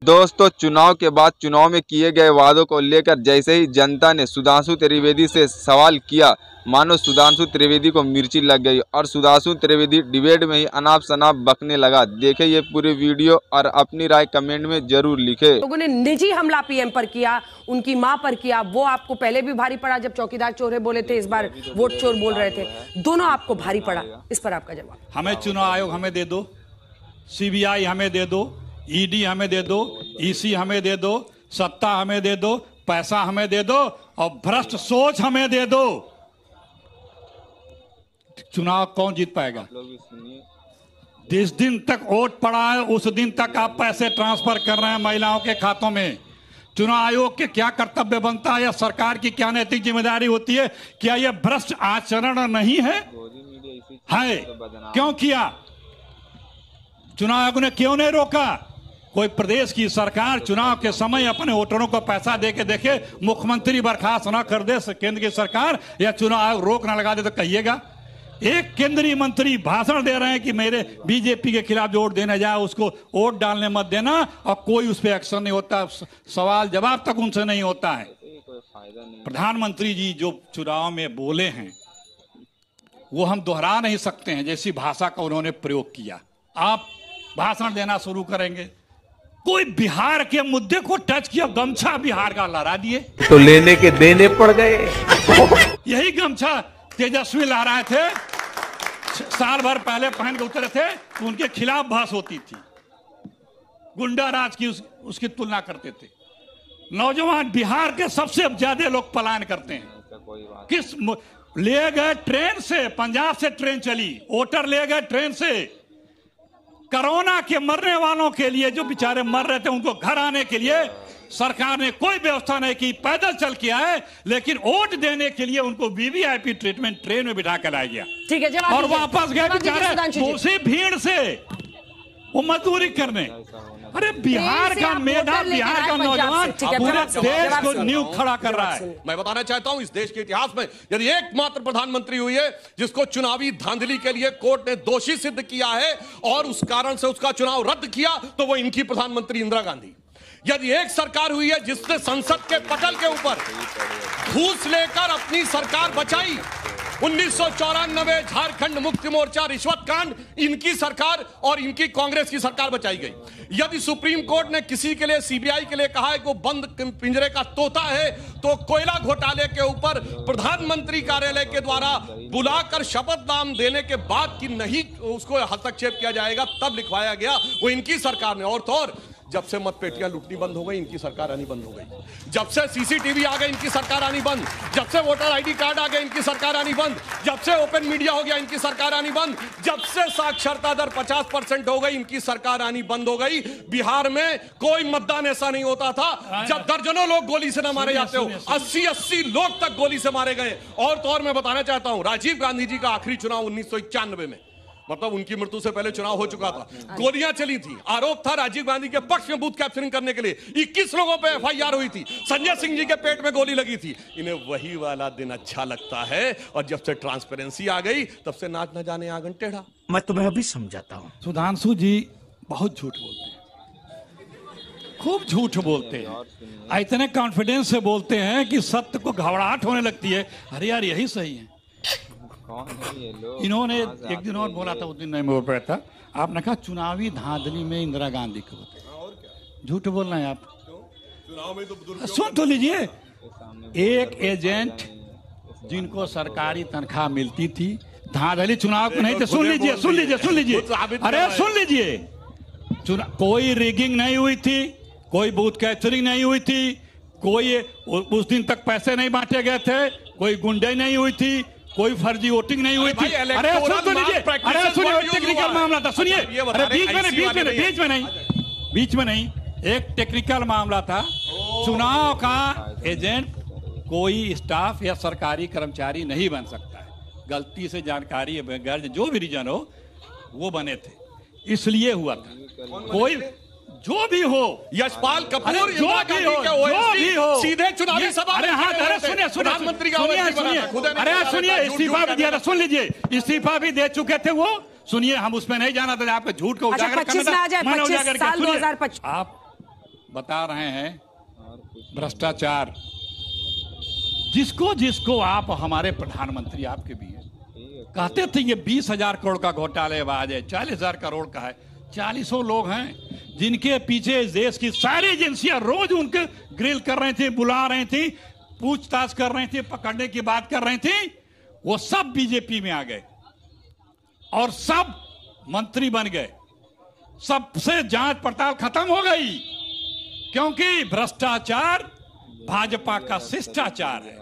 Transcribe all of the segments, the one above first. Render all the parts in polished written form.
दोस्तों, चुनाव के बाद चुनाव में किए गए वादों को लेकर जैसे ही जनता ने सुधांशु त्रिवेदी से सवाल किया, मानो सुधांशु त्रिवेदी को मिर्ची लग गई और सुधांशु त्रिवेदी डिबेट में ही अनाप शनाप बकने लगा। देखें ये पूरी वीडियो और अपनी राय कमेंट में जरूर लिखें। लोगों ने निजी हमला पीएम पर किया, उनकी मां पर किया, वो आपको पहले भी भारी पड़ा जब चौकीदार चोर बोले थे, इस बार वोट चोर बोल रहे थे, दोनों आपको भारी पड़ा। इस पर आपका जवाब? हमें चुनाव आयोग हमें दे दो, सीबीआई हमें दे दो, ईडी हमें दे दो, ईसी हमें दे दो, सत्ता हमें दे दो, पैसा हमें दे दो और भ्रष्ट सोच हमें दे दो। चुनाव कौन जीत पाएगा? जिस दिन तक वोट पड़ा है उस दिन तक आप पैसे ट्रांसफर कर रहे हैं महिलाओं के खातों में। चुनाव आयोग के क्या कर्तव्य बनता है या सरकार की क्या नैतिक जिम्मेदारी होती है? क्या यह भ्रष्ट आचरण नहीं है? क्यों किया? चुनाव आयोग ने क्यों नहीं रोका? कोई प्रदेश की सरकार चुनाव के समय अपने वोटरों को पैसा दे के देखे, मुख्यमंत्री बर्खास्त ना कर दे केंद्र की सरकार या चुनाव आयोग रोक ना लगा दे तो कहिएगा। एक केंद्रीय मंत्री भाषण दे रहे हैं कि मेरे बीजेपी के खिलाफ जो वोट देने जाए उसको वोट डालने मत देना, और कोई उस पर एक्शन नहीं होता, सवाल जवाब तक उनसे नहीं होता है। प्रधानमंत्री जी जो चुनाव में बोले हैं वो हम दोहरा नहीं सकते हैं, जैसी भाषा का उन्होंने प्रयोग किया। आप भाषण देना शुरू करेंगे, कोई बिहार के मुद्दे को टच किया, गमछा बिहार का लहरा दिए तो लेने के देने पड़ गए। यही गमछा तेजस्वी लहराए थे, साल भर पहले पहन के उतरे थे तो उनके खिलाफ बहस होती थी, गुंडा राज की उसकी तुलना करते थे। नौजवान बिहार के सबसे ज्यादा लोग पलायन करते हैं। किस ले गए? ट्रेन से, पंजाब से ट्रेन चली, वोटर ले गए ट्रेन से। कोरोना के मरने वालों के लिए, जो बेचारे मर रहे थे, उनको घर आने के लिए सरकार ने कोई व्यवस्था नहीं की, पैदल चल के आए, लेकिन वोट देने के लिए उनको वीवीआईपी ट्रीटमेंट ट्रेन में बिठा कर लाया गया। ठीक है, और वापस गए बेचारे उसी भीड़ से वो मजदूरी करने। अरे बिहार का मेधा, बिहार का नौजवान पूरे देश को नींव खड़ा कर रहा है। मैं बताना चाहता हूं, इस देश के इतिहास में यदि एकमात्र प्रधानमंत्री हुई है जिसको चुनावी धांधली के लिए कोर्ट ने दोषी सिद्ध किया है और उस कारण से उसका चुनाव रद्द किया, तो वो इनकी प्रधानमंत्री इंदिरा गांधी। यदि एक सरकार हुई है जिसने संसद के पटल के ऊपर घूस लेकर अपनी सरकार बचाई, 1994 झारखंड मुक्ति मोर्चा रिश्वत कांड, इनकी सरकार और इनकी कांग्रेस की सरकार बचाई गई। यदि सुप्रीम कोर्ट ने किसी के लिए, सीबीआई के लिए कहा है कि वो बंद पिंजरे का तोता है, तो कोयला घोटाले के ऊपर प्रधानमंत्री कार्यालय के द्वारा बुलाकर शपथ नाम देने के बाद कि नहीं उसको हस्तक्षेप किया जाएगा, तब लिखवाया गया, वो इनकी सरकार ने। और तो और जब से मतपेटियां लूटनी बंद हो गई, इनकी सरकार आनी बंद हो गई। जब से सीसीटीवी आ गए, इनकी सरकार आनी बंद। जब से वोटर आईडी कार्ड आ गए, इनकी सरकार आनी बंद। जब से ओपन मीडिया हो गया, इनकी सरकार आनी बंद। जब से साक्षरता दर 50% हो गई, इनकी सरकार आनी बंद हो गई। बिहार में कोई मतदान ऐसा नहीं होता था जब दर्जनों लोग गोली से न मारे जाते हो, 80 लोग तक गोली से मारे गए। और तो और मैं बताना चाहता हूं, राजीव गांधी जी का आखिरी चुनाव 1991 में, मतलब उनकी मृत्यु से पहले चुनाव हो चुका था, गोलियां चली थी। आरोप था राजीव गांधी के पक्ष में बूथ कैप्चरिंग करने के लिए 21 लोगों पे एफआईआर हुई थी। संजय सिंह जी के पेट में गोली लगी थी। इन्हें वही वाला दिन अच्छा लगता है, और जब से ट्रांसपेरेंसी आ गई तब से नाच न जाने आंगन टेढ़ा। मैं तुम्हें अभी समझाता हूँ। सुधांशु जी बहुत झूठ बोलते हैं, खूब झूठ बोलते हैं, इतने कॉन्फिडेंस से बोलते हैं कि सत्य को घबराहट होने लगती है। अरे यार यही सही है। इन्होंने एक दिन और बोला था, उस दिन नहीं बोल पाया था, आपने कहा चुनावी धांधली में इंदिरा गांधी को झूठ बोलना है आप। सुन तो लीजिए, एक एजेंट जिनको सरकारी तनख्वाह मिलती थी, धांधली चुनाव को नहीं थे। सुन लीजिए, सुन लीजिए, सुन लीजिए, अरे सुन लीजिए, कोई रिगिंग नहीं हुई थी, कोई बूथ कैप्चरिंग नहीं हुई थी, कोई उस दिन तक पैसे नहीं बांटे गए थे, कोई गुंडे नहीं हुई थी, कोई फर्जी वोटिंग नहीं हुई थी। अरे सुन तो लीजिए, अरे सुनिए, टेक्निकल मामला था, सुनिए, अरे बीच में नहीं, एक टेक्निकल मामला था। चुनाव का एजेंट कोई स्टाफ या सरकारी कर्मचारी नहीं बन सकता है, गलती से जानकारी बगैर जो भी रीजन हो वो बने थे, इसलिए हुआ था। कोई जो भी हो, यशपाल कपूर, जो भी हो सीधे चुनावी सभा। अरे हाँ, अरे सुनिए, प्रधानमंत्री का अरे सुनिए, इस्तीफा भी दिया था, सुन लीजिए, इस्तीफा भी दे चुके थे वो। सुनिए, हम उसमें नहीं जाना था, आपके झूठ को उजागर करना था। आप बता रहे हैं भ्रष्टाचार, जिसको जिसको आप हमारे प्रधानमंत्री आपके भी हैं कहते थे ये 20,000 करोड़ का घोटालेबाज है, 40,000 करोड़ का है। 40 लोग हैं जिनके पीछे देश की सारी एजेंसियां रोज उनके ग्रिल कर रही थी, बुला रही थी, पूछताछ कर रही थी, पकड़ने की बात कर रही थी। वो सब बीजेपी में आ गए और सब मंत्री बन गए। सबसे जांच पड़ताल खत्म हो गई, क्योंकि भ्रष्टाचार भाजपा का शिष्टाचार है।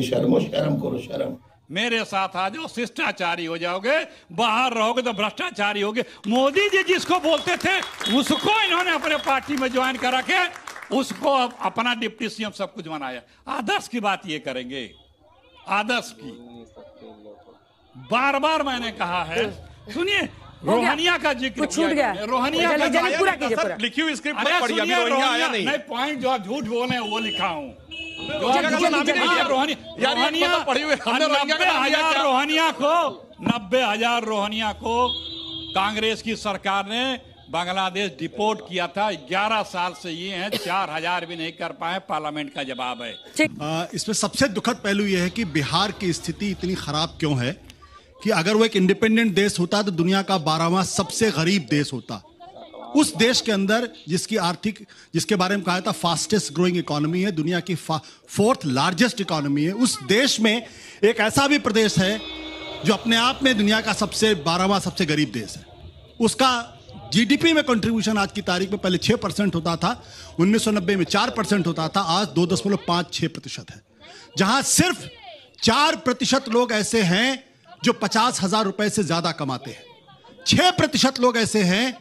शर्म करो शर्म। मेरे साथ आ जाओ, शिष्टाचारी हो जाओगे, बाहर रहोगे तो भ्रष्टाचारी होगे। मोदी जी जिसको बोलते थे उसको इन्होंने अपने पार्टी में ज्वाइन करा के उसको अपना डिप्टी सीएम सब कुछ बनाया। आदर्श की बात ये करेंगे, आदर्श की बार बार मैंने कहा है। सुनिए, रोहनिया का जिक्र छूट गया, रोहनिया का पूरा कीजिए पूरा। लिखी हुई स्क्रिप्ट अरे पढ़िए, अभी रोहनिया आया नहीं। नहीं, पॉइंट जो आप झूठ बोले हैं वो लिखा हूँ। नब्बे हजार रोहनिया को कांग्रेस की सरकार ने बांग्लादेश डिपोर्ट किया था। 11 साल से ये हैं, 4,000 भी नहीं कर पाए। पार्लियामेंट का जवाब है। इसमें सबसे दुखद पहलू यह है कि बिहार की स्थिति इतनी खराब क्यों है कि अगर वो एक इंडिपेंडेंट देश होता तो दुनिया का 12वां सबसे गरीब देश होता। उस देश के अंदर जिसके बारे में कहा था फास्टेस्ट ग्रोइंग इकोनॉमी है, दुनिया की 4th लार्जेस्ट इकोनॉमी है, उस देश में एक ऐसा भी प्रदेश है जो अपने आप में दुनिया का 12वां सबसे गरीब देश है। उसका जीडीपी में कंट्रीब्यूशन आज की तारीख में पहले 6% होता था, 1990 में 4% होता था, आज 2.56% है। जहां सिर्फ 4% लोग ऐसे हैं जो 50,000 रुपए से ज्यादा कमाते हैं। 6% लोग ऐसे हैं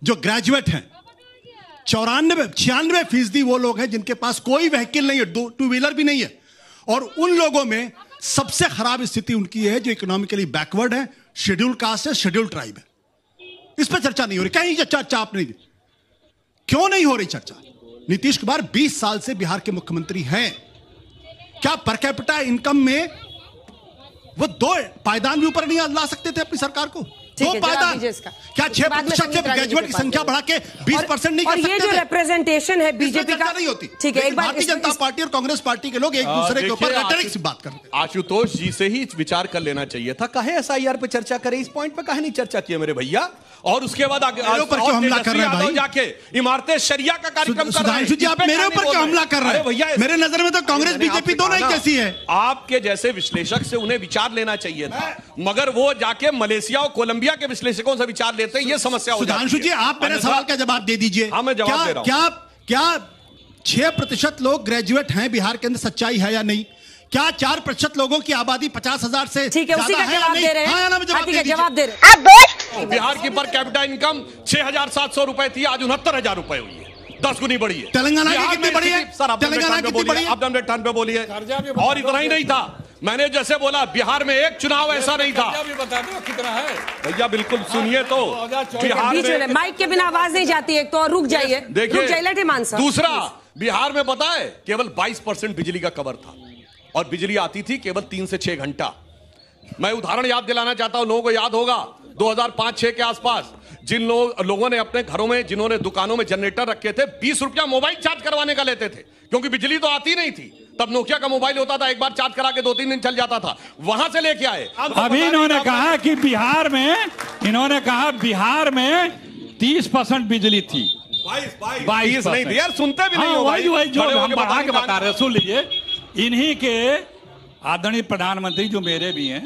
जो ग्रेजुएट हैं। 96% वो लोग हैं जिनके पास कोई व्हीकल नहीं है, 2 व्हीलर भी नहीं है। और उन लोगों में सबसे खराब स्थिति उनकी है जो इकोनॉमिकली बैकवर्ड है, शेड्यूल कास्ट है, शेड्यूल ट्राइब है। इस पर चर्चा नहीं हो रही। कहीं चर्चा आप नहीं, क्यों नहीं हो रही चर्चा? नीतीश कुमार 20 साल से बिहार के मुख्यमंत्री हैं। क्या पर कैपिटा इनकम में वो 2 पायदान भी ऊपर नहीं ला सकते थे अपनी सरकार को? 2 पायदान, क्या 6% से ग्रेजुएट की संख्या बढ़ा के 20% नहीं कर सकते? और ये जो रिप्रेजेंटेशन है बीजेपी का नहीं होती। ठीक है, एक बार भारतीय जनता पार्टी और कांग्रेस पार्टी के लोग एक दूसरे के ऊपर रेटरिक से बात करते हैं। आशुतोष जी से ही विचार कर लेना चाहिए था। काहे एसआईआर पे चर्चा करें, इस पॉइंट पे काहे नहीं चर्चा की मेरे भैया? और उसके बाद मेरे ऊपर क्यों हमला कर रहे हैं भाई? जाके इमारतें शरिया का कार्यक्रम कर रहे हैं। सुधांशु जी, आप मेरे ऊपर क्यों हमला कर रहे हैं भैया? मेरे नजर में तो कांग्रेस बीजेपी दोनों ही कैसी है। आपके जैसे विश्लेषक से उन्हें विचार लेना चाहिए था, मगर वो जाके मलेशिया और कोलंबिया के विश्लेषकों से विचार लेते हैं। ये समस्या हो जाती है। सुधांशु जी, आप मेरे सवाल का जवाब दे दीजिए। हाँ, मैं जवाब दे रहा हूं। क्या 6% लोग ग्रेजुएट हैं बिहार के अंदर, सच्चाई है या नहीं? क्या 4% लोगों की आबादी 50,000 से ठीक है, उसी का जवाब दे रहे हैं। जवाब दे रहे हैं। बिहार की पर कैपिटा इनकम 6,700 रुपए थी, आज 69,000 रुपए हुई है, 10 गुनी बढ़ी है। तेलंगाना की कितनी बढ़ी है? सर, तेलंगाना कितनी बढ़ी है? आप टर्न पे बोलिए। और इतना ही नहीं था, मैंने जैसे बोला बिहार में एक चुनाव ऐसा नहीं था। बता दो कितना है भैया, बिल्कुल सुनिए तो। बिहार में माइक के बिना आवाज नहीं जाती है, तो और रुक जाइए। देखिए, दूसरा, बिहार में पता है केवल 22% बिजली का कवर था और बिजली आती थी केवल 3 से 6 घंटा। मैं उदाहरण याद दिलाना चाहता हूं, लोगों को याद होगा 2005-6 के आसपास जिन लोगों ने अपने घरों में, जिन्होंने दुकानों में जनरेटर रखे थे, 20 रुपया मोबाइल चार्ज करवाने का लेते थे, क्योंकि बिजली तो आती नहीं थी। तब नोकिया का मोबाइल होता था, एक बार चार्ज करा के 2-3 दिन चल जाता था। वहां से लेके आए। अभी इन्होंने कहा कि बिहार में 30% बिजली थी। 22 नहीं थी यार, सुनते भी नहीं हो भाई। वही जो हम बढ़ा के बता रहे, सुन लीजिए। इन्हीं के आदरणीय प्रधानमंत्री जो मेरे भी हैं,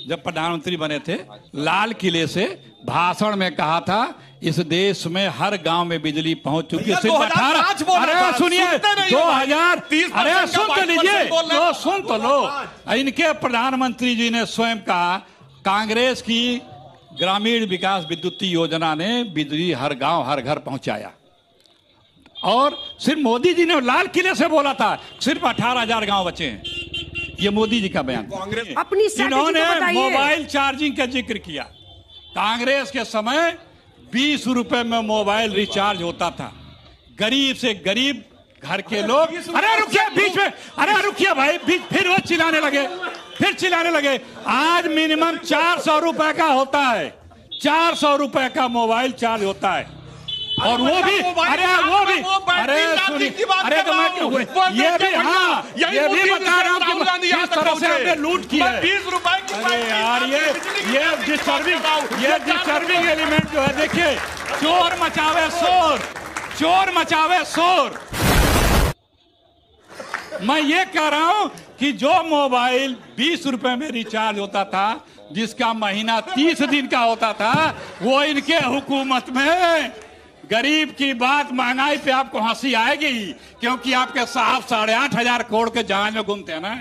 जब प्रधानमंत्री बने थे, लाल किले से भाषण में कहा था इस देश में हर गांव में बिजली पहुंच चुकी है। सिर्फ 18, अरे सुनिए, 2000, अरे सुन तो लीजिए, सुन तो लो। इनके प्रधानमंत्री जी ने स्वयं कहा कांग्रेस की ग्रामीण विकास विद्युतीय योजना ने बिजली हर गांव हर घर पहुंचाया। और सिर्फ मोदी जी ने लाल किले से बोला था सिर्फ 18,000 गांव बचे हैं। ये मोदी जी का बयान। अपनी इन्होंने मोबाइल चार्जिंग का जिक्र किया। कांग्रेस के समय 20 रुपए में मोबाइल रिचार्ज होता था। गरीब से गरीब घर के लोग, अरे रुकिए बीच में, अरे रुकिए भाई, फिर वो चिल्लाने लगे। आज मिनिमम 400 रुपए का होता है, 400 रुपए का मोबाइल चार्ज होता है। और वो भी अरे सुनिए, अरे तो मैं क्यों ये भी, हाँ ये भी बता रहा हूँ कि किस तरह से आपने लूट की है। 20 रुपए की अरे यार ये डिस्टर्बिंग एलिमेंट जो है, देखिए चोर मचावे शोर, चोर मचावे शोर। मैं ये कह रहा हूं कि जो मोबाइल 20 रुपए में रिचार्ज होता था, जिसका महीना 30 दिन का होता था, वो इनके हुकूमत में गरीब की बात, महंगाई पे आपको हंसी आएगी, क्योंकि आपके साहब 8,500 करोड़ के जहाज में घूमते हैं ना।